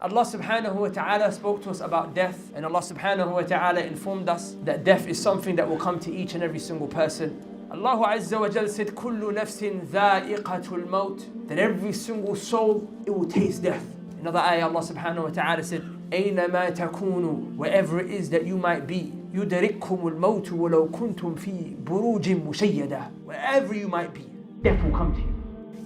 Allah subhanahu wa ta'ala spoke to us about death, and Allah subhanahu wa ta'ala informed us that death is something that will come to each and every single person. Allah Azza wa Jal said, Kullu nafsin dha'iqatul maut, that every single soul, it will taste death. Another ayah, Allah subhanahu wa ta'ala said, Aynama takunu, wherever it is that you might be, yudrikkumul mautu walau kuntum fi burujin mushayyada. Wherever you might be, death will come to you.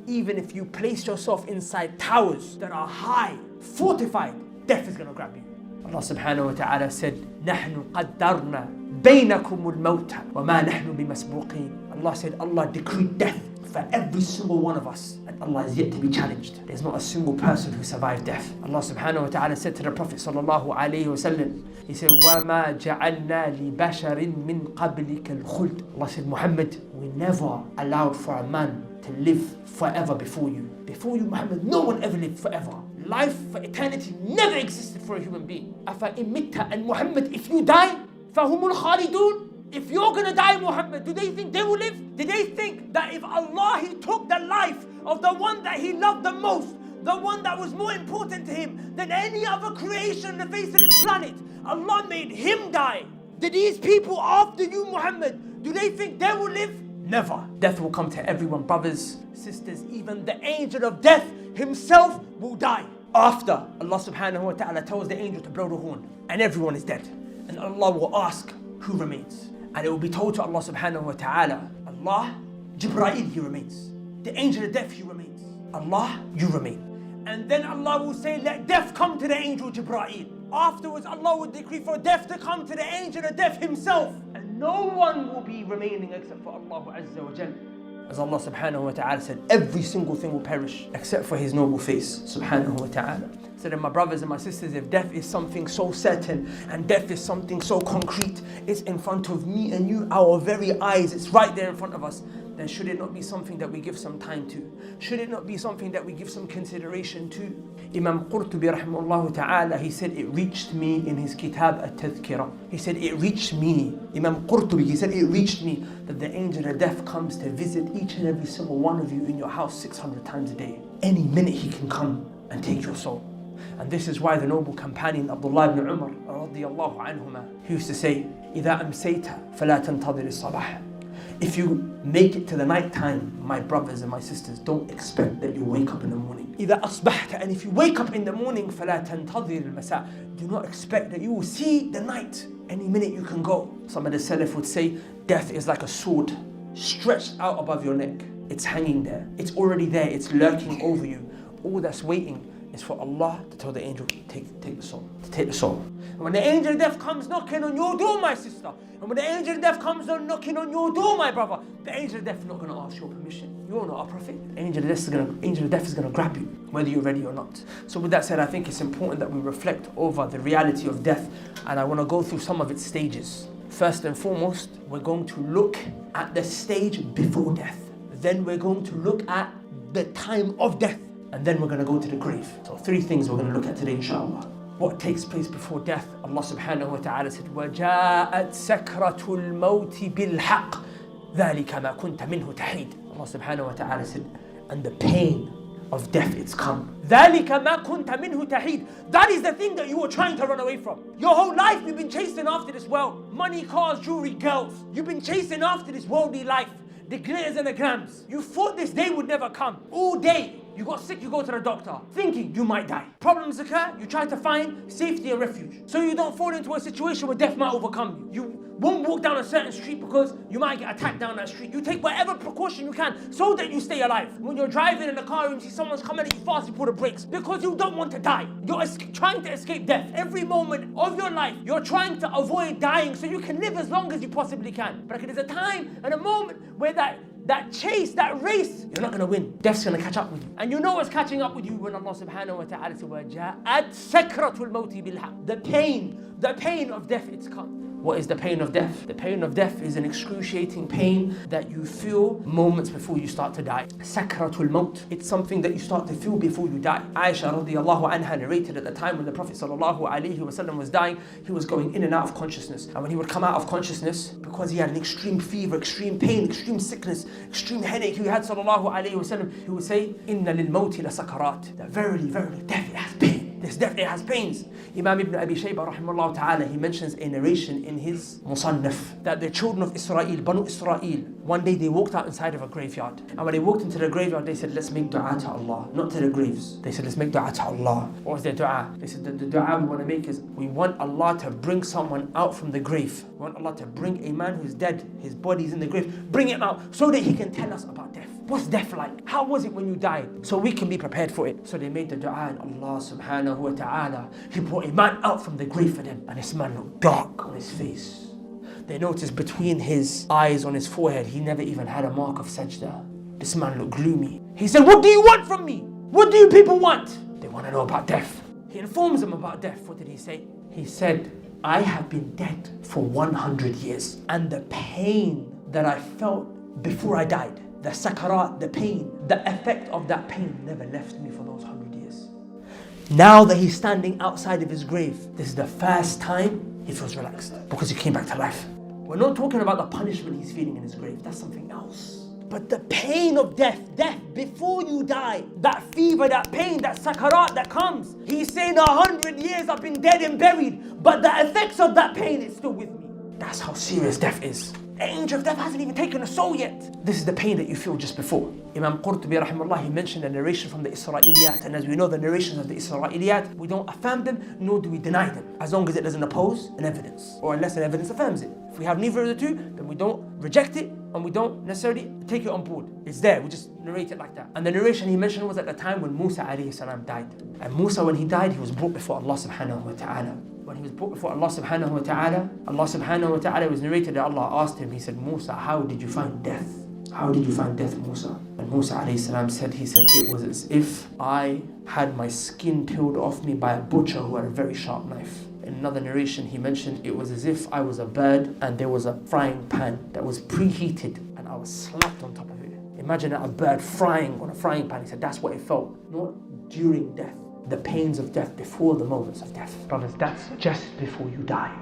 Even if you place yourself inside towers that are high, fortified, death is going to grab you. Allah subhanahu wa ta'ala said, نَحْنُ قَدَّرْنَا بَيْنَكُمُ الْمَوْتَ وَمَا نَحْنُ بِمَسْبُوقِينَ. Allah said, Allah decreed death for every single one of us, and Allah is yet to be challenged. There's not a single person who survived death. Allah subhanahu wa ta'ala said to the Prophet sallallahu alayhi wa sallam, He said, وَمَا جَعَلْنَا لِبَشَرٍ مِّن قَبْلِكَ الْخُلْدِ. Allah said, Muhammad, we never allowed for a man to live forever before you. Before you, Muhammad, no one ever lived forever. Life for eternity never existed for a human being. أَفَإِن مِتَّ, and Muhammad, if you die, فَهُمُ الْخَالِدُونَ. If you're gonna die, Muhammad, do they think they will live? Did they think that if Allah, He took the life of the one that He loved the most, the one that was more important to Him than any other creation on the face of this planet, Allah made Him die? Did these people after you, Muhammad, do they think they will live? Never. Death will come to everyone, brothers, sisters. Even the angel of death himself will die. After Allah subhanahu wa ta'ala tells the angel to blow the horn, and everyone is dead. And Allah will ask, who remains? And it will be told to Allah subhanahu wa ta'ala, Allah, Jibreel, he remains. The angel of death, he remains. Allah, you remain. And then Allah will say, let death come to the angel Jibreel. Afterwards, Allah will decree for death to come to the angel of death himself. And no one will be remaining except for Allah Azza wa Jalla. As Allah subhanahu wa ta'ala said, every single thing will perish except for His noble face, subhanahu wa ta'ala. So then my brothers and my sisters, if death is something so certain and death is something so concrete, it's in front of me and you, our very eyes, it's right there in front of us, then should it not be something that we give some time to? Should it not be something that we give some consideration to? Imam Qurtubi rahimahullah ta'ala, he said, it reached me in his kitab at-Tadhkirah. He said, it reached me. Imam Qurtubi, he said, it reached me that the angel of death comes to visit each and every single one of you in your house 600 times a day. Any minute he can come and take your soul. And this is why the noble companion Abdullah ibn Umar radiyallahu anhuma, he used to say, إِذَا أَمْسَيْتَ فَلَا تَنْتَظِرِ الصَّبَاحِ. If you make it to the night time, my brothers and my sisters, don't expect that you wake up in the morning. إِذَا أَصْبَحْتَ, and if you wake up in the morning, فَلَا تَنْتَظِرِ الْمَسَاءِ. Do not expect that you will see the night. Any minute you can go. Some of the Salaf would say, death is like a sword stretched out above your neck. It's hanging there. It's already there. It's lurking over you. All that's waiting is for Allah to tell the angel, take the soul, to take the soul. And when the angel of death comes knocking on your door, my sister, and when the angel of death comes knocking on your door, my brother, the angel of death is not going to ask your permission. You're not a prophet. The angel of death is going to grab you, whether you're ready or not. So with that said, I think it's important that we reflect over the reality of death, and I want to go through some of its stages. First and foremost, we're going to look at the stage before death. Then we're going to look at the time of death. And then we're going to go to the grave. So 3 things we're going to look at today, inshallah. What takes place before death? Allah subhanahu wa ta'ala said, وَجَاءَتْ سَكْرَةُ الْمَوْتِ بِالْحَقِّ ذَلِكَ مَا كُنْتَ مِنْهُ تَحِيدٌ. Allah subhanahu wa ta'ala said, and the pain of death, it's come. ذَلِكَ مَا كُنْتَ مِنْهُ تَحِيدٌ. That is the thing that you were trying to run away from. Your whole life you've been chasing after this world. Money, cars, jewelry, girls. You've been chasing after this worldly life. The glitters and the grams. You thought this day would never come. All day. You got sick, you go to the doctor, thinking you might die. Problems occur, you try to find safety and refuge. So you don't fall into a situation where death might overcome you. You won't walk down a certain street because you might get attacked down that street. You take whatever precaution you can so that you stay alive. When you're driving in the car and you see someone's coming at you fast, you pull the brakes because you don't want to die. You're trying to escape death. Every moment of your life, you're trying to avoid dying so you can live as long as you possibly can. But there's a time and a moment where that chase, that race, you're not going to win. Death's going to catch up with you. And you know what's catching up with you when Allah subhanahu wa ta'ala says, وَجَاءَتْ سَكْرَةُ الْمَوْتِ بِالْحَقِّ. The pain of death, it's come. What is the pain of death? The pain of death is an excruciating pain that you feel moments before you start to die. Sakratul maut. It's something that you start to feel before you die. Aisha radiyallahu anha narrated at the time when the Prophet sallallahu alaihi wasallam was dying, he was going in and out of consciousness. And when he would come out of consciousness, because he had an extreme fever, extreme pain, extreme sickness, extreme headache he had sallallahu alaihi wasallam, he would say, Inna lil mawti la sakarat. That verily, verily, death, it has pain. This death, it has pains. Imam Ibn Abi Shaybah rahimahullah ta'ala, he mentions a narration in his Musannaf that the children of Israel, Banu Israel, one day they walked out inside of a graveyard. And when they walked into the graveyard, they said, let's make dua to Allah, not to the graves. They said, let's make dua to Allah. What was their dua? They said, the dua we want to make is, we want Allah to bring someone out from the grave. We want Allah to bring a man who's dead, his body's in the grave, bring him out so that he can tell us about death. What's death like? How was it when you died? So we can be prepared for it. So they made the dua and Allah subhanahu wa ta'ala, He brought a man out from the grave for them. And this man looked dark on his face. They noticed between his eyes on his forehead, he never even had a mark of sajda. This man looked gloomy. He said, what do you want from me? What do you people want? They want to know about death. He informs them about death. What did he say? He said, I have been dead for 100 years. And the pain that I felt before I died, the sakarat, the pain, the effect of that pain never left me for those 100 years. Now that he's standing outside of his grave, this is the first time he feels relaxed because he came back to life. We're not talking about the punishment he's feeling in his grave, that's something else. But the pain of death before you die, that fever, that pain, that sakarat that comes. He's saying 100 years I've been dead and buried, but the effects of that pain is still with me. That's how serious death is. The angel of death hasn't even taken a soul yet. This is the pain that you feel just before. Imam Qurtubi rahimahullah, he mentioned a narration from the Israeliyat, and as we know the narrations of the Israeliyat, we don't affirm them, nor do we deny them, as long as it doesn't oppose an evidence, or unless an evidence affirms it. If we have neither of the two, then we don't reject it, and we don't necessarily take it on board. It's there, we just narrate it like that. And the narration he mentioned was at the time when Musa alayhi salam died. And Musa, when he died, he was brought before Allah subhanahu wa ta'ala. When he was brought before Allah subhanahu wa ta'ala, was narrated that Allah asked him, he said, Musa, how did you find death? How did you find death, Musa? And Musa alayhi salam said, it was as if I had my skin peeled off me by a butcher who had a very sharp knife. In another narration, he mentioned it was as if I was a bird and there was a frying pan that was preheated and I was slapped on top of it. Imagine a bird frying on a frying pan. He said that's what it felt, not during death. The pains of death before the moments of death. Brothers, that's just before you die.